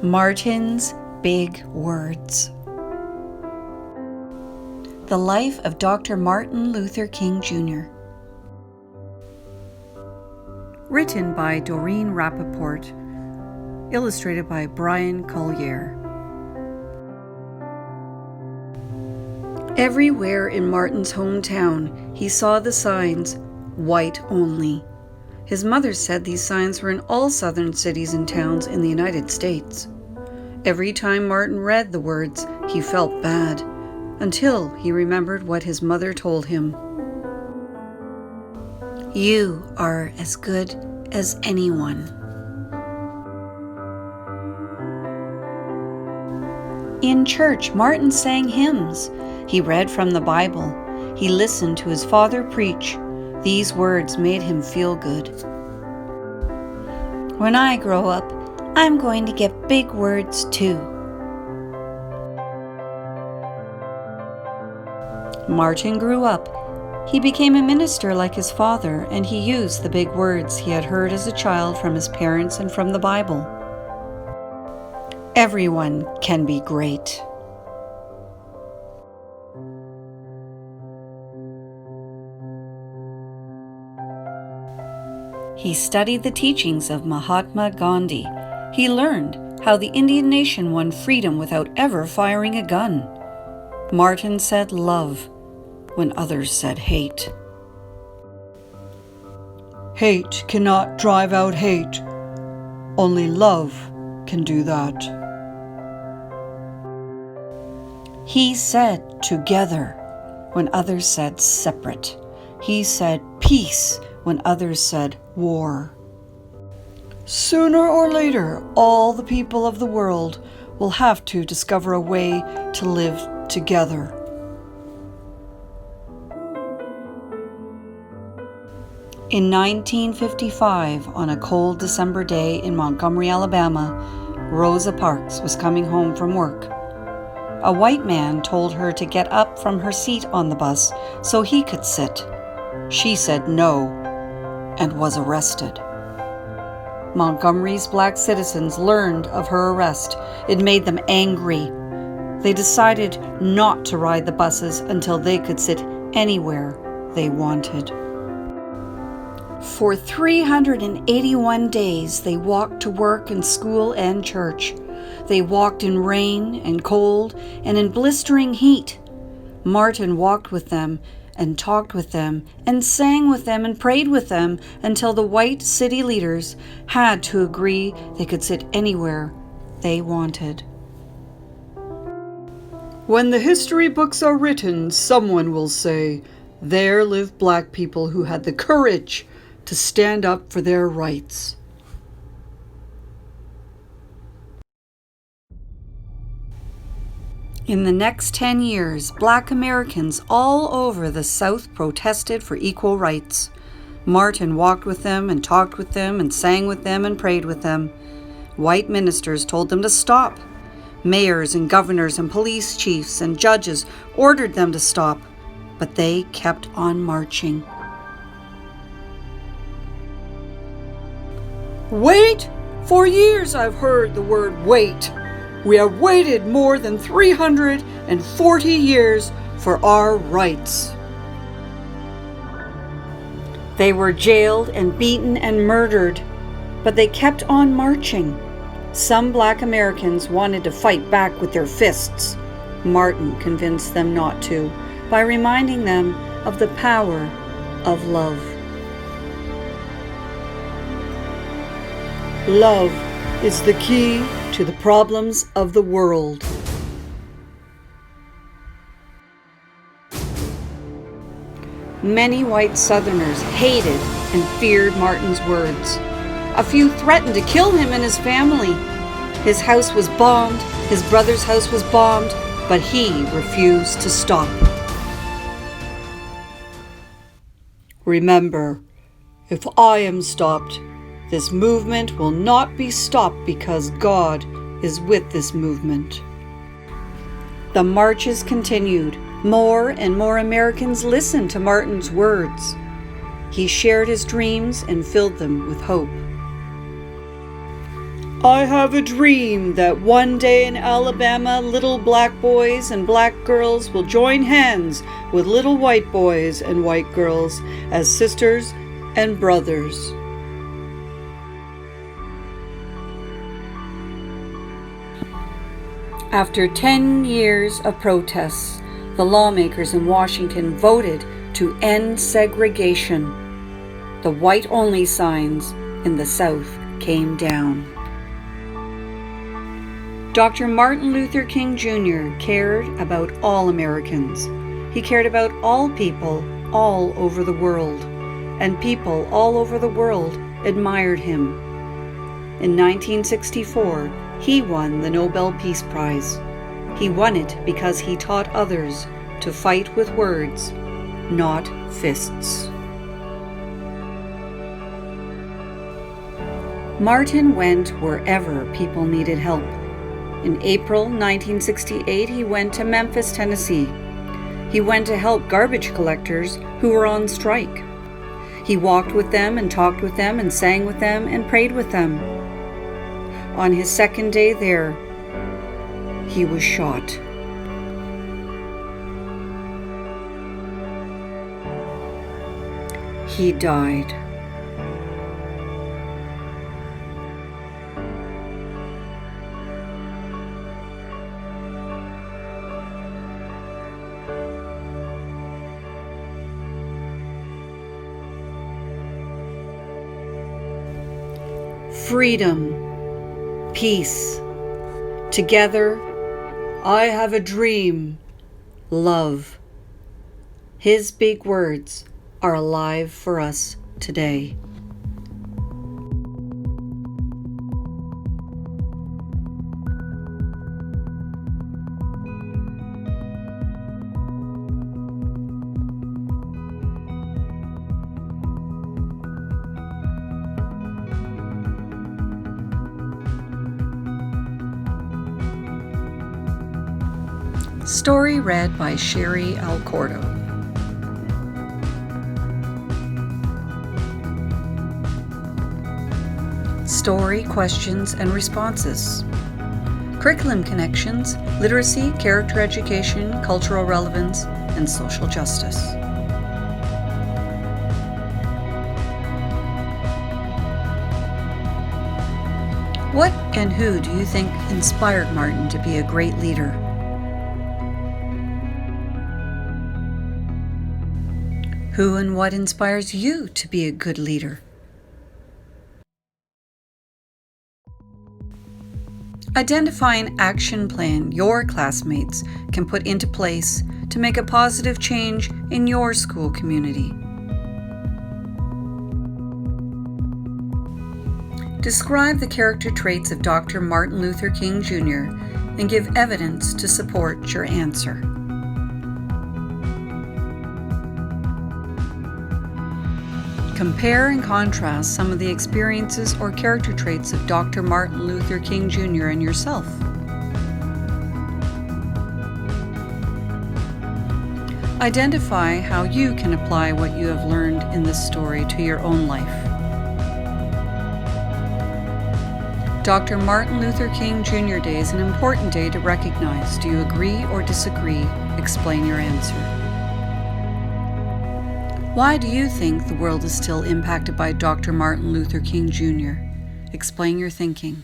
Martin's Big Words. The Life of Dr. Martin Luther King, Jr. Written by Doreen Rappaport. Illustrated by Brian Collier. Everywhere in Martin's hometown, he saw the signs, "White Only." His mother said these signs were in all southern cities and towns in the United States. Every time Martin read the words, he felt bad, until he remembered what his mother told him. "You are as good as anyone." In church, Martin sang hymns. He read from the Bible. He listened to his father preach. These words made him feel good. "When I grow up, I'm going to get big words too." Martin grew up. He became a minister like his father, and he used the big words he had heard as a child from his parents and from the Bible. Everyone can be great. He studied the teachings of Mahatma Gandhi. He learned how the Indian nation won freedom without ever firing a gun. Martin said love when others said hate. "Hate cannot drive out hate. Only love can do that." He said together when others said separate. He said peace when others said war. Sooner or later, all the people of the world will have to discover a way to live together. In 1955, on a cold December day in Montgomery, Alabama, Rosa Parks was coming home from work. A white man told her to get up from her seat on the bus so he could sit. She said no and was arrested. Montgomery's black citizens learned of her arrest. It made them angry. They decided not to ride the buses until they could sit anywhere they wanted. For 381 days, they walked to work and school and church. They walked in rain and cold and in blistering heat. Martin walked with them and talked with them and sang with them and prayed with them until the white city leaders had to agree they could sit anywhere they wanted. When the history books are written, someone will say, "There lived black people who had the courage to stand up for their rights." In the next 10 years, black Americans all over the South protested for equal rights. Martin walked with them and talked with them and sang with them and prayed with them. White ministers told them to stop. Mayors and governors and police chiefs and judges ordered them to stop, but they kept on marching. "Wait! For years I've heard the word wait. We have waited more than 340 years for our rights." They were jailed and beaten and murdered, but they kept on marching. Some black Americans wanted to fight back with their fists. Martin convinced them not to by reminding them of the power of love. Love is the key to the problems of the world. Many white Southerners hated and feared Martin's words. A few threatened to kill him and his family. His house was bombed, his brother's house was bombed, but he refused to stop. Remember, if I am stopped, this movement will not be stopped because God is with this movement. The marches continued. More and more Americans listened to Martin's words. He shared his dreams and filled them with hope. I have a dream that one day in Alabama, little black boys and black girls will join hands with little white boys and white girls as sisters and brothers. After 10 years of protests, the lawmakers in Washington voted to end segregation. The white-only signs in the South came down. Dr. Martin Luther King Jr. cared about all Americans. He cared about all people all over the world, and people all over the world admired him. In 1964, he won the Nobel Peace Prize. He won it because he taught others to fight with words, not fists. Martin went wherever people needed help. In April 1968, he went to Memphis, Tennessee. He went to help garbage collectors who were on strike. He walked with them and talked with them and sang with them and prayed with them. On his second day there, he was shot. He died. Freedom, peace. Together, I have a dream. Love. His big words are alive for us today. Story read by Sheri Alcordo. Story, questions, and responses. Curriculum connections, literacy, character education, cultural relevance, and social justice. What and who do you think inspired Martin to be a great leader? Who and what inspires you to be a good leader? Identify an action plan your classmates can put into place to make a positive change in your school community. Describe the character traits of Dr. Martin Luther King Jr. and give evidence to support your answer. Compare and contrast some of the experiences or character traits of Dr. Martin Luther King Jr. and yourself. Identify how you can apply what you have learned in this story to your own life. Dr. Martin Luther King Jr. Day is an important day to recognize. Do you agree or disagree? Explain your answer. Why do you think the world is still impacted by Dr. Martin Luther King Jr.? Explain your thinking.